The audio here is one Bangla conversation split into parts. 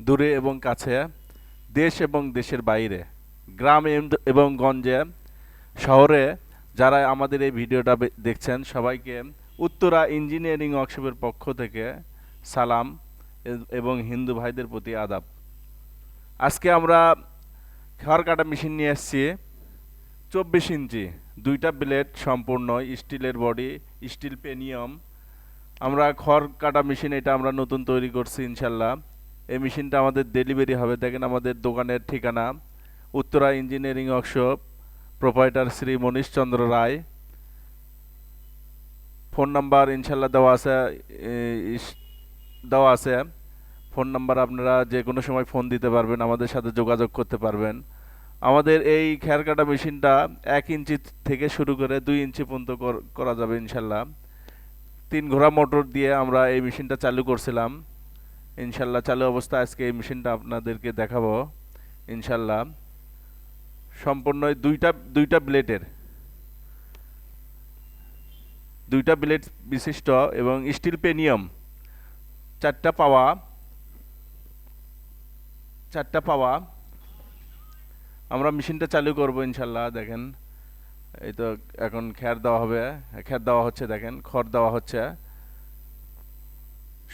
দূরে এবং কাছে, দেশ এবং দেশের বাইরে, গ্রাম এবং গঞ্জে, শহরে যারা আমাদের এই ভিডিওটা দেখছেন সবাইকে উত্তরা ইঞ্জিনিয়ারিং ওয়ার্কশপের পক্ষ থেকে সালাম এবং হিন্দু ভাইদের প্রতি আদাব। আজকে আমরা খড় কাটা মেশিন নিয়ে এসেছি 24 ইঞ্চি, দুইটা ব্লেড সম্পূর্ণ স্টিলের বডি, স্টিল পেনিয়াম। আমরা খড় কাটা মেশিন এটা আমরা নতুন তৈরি করছি ইনশাল্লাহ। এই মেশিনটা আমাদের ডেলিভারি হবে। দেখেন আমাদের দোকানের ঠিকানা Uttara engineering workshop, proprietor Shri Manish Chandra Roy. Phone number ইনশাল্লাহ দেওয়া আছে। ফোন নাম্বার আপনারা যে কোনো সময় ফোন দিতে পারবেন, আমাদের সাথে যোগাযোগ করতে পারবেন। আমাদের এই খেয়ার কাটা মেশিনটা 1 ইঞ্চি থেকে শুরু করে 2 ইঞ্চি পর্যন্ত করা যাবে ইনশাল্লাহ। 3 ঘোড়া মোটর দিয়ে আমরা এই মেশিনটা চালু করছিলাম। ইনশাল্লাহ চালু অবস্থায় আজকে এই মেশিনটা আপনাদেরকে দেখাবো ইনশাল্লাহ। সম্পূর্ণ দুইটা ব্লেড বিশিষ্ট এবং স্টিল পেনিয়াম, চারটা পাওয়া। আমরা মেশিনটা চালু করব ইনশাল্লাহ। দেখেন এই তো এখন খ্যার দেওয়া হচ্ছে। দেখেন খড় দেওয়া হচ্ছে।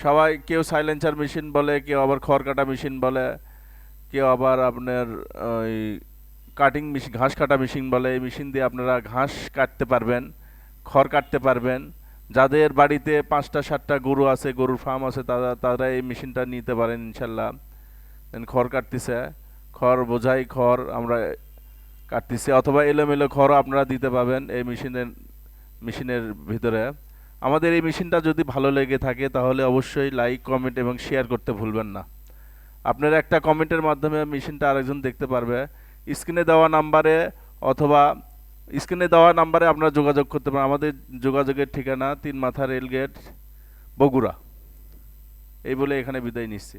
সবাই কেউ সাইলেন্সার মেশিন বলে, কেউ আবার খড় কাটা মেশিন বলে, কেউ আবার আপনার ওই কাটিং মেশিন, ঘাস কাটা মেশিন বলে। এই মেশিন দিয়ে আপনারা ঘাস কাটতে পারবেন, খড় কাটতে পারবেন। যাদের বাড়িতে 5টা 7টা গরু আছে, গরুর ফার্ম আছে, তারা এই মেশিনটা নিতে পারেন ইনশাল্লাহ। খড় কাটতেছে, খড় বোঝাই খড় আমরা কাটতেছি, অথবা এলোমেলো খড় আপনারা দিতে পাবেন এই মেশিনের ভিতরে। আমাদের এই মেশিনটা যদি ভালো লেগে থাকে তাহলে অবশ্যই লাইক, কমেন্ট এবং শেয়ার করতে ভুলবেন না। আপনার একটা কমেন্টের মাধ্যমে মেশিনটা আরেকজন দেখতে পারবে। স্ক্রিনে দেওয়া নাম্বারে আপনারা যোগাযোগ করতে পারেন। আমাদের যোগাযোগের ঠিকানা 3 মাথা রেলগেট, বগুড়া। এই বলে এখানে বিদায় নিচ্ছি।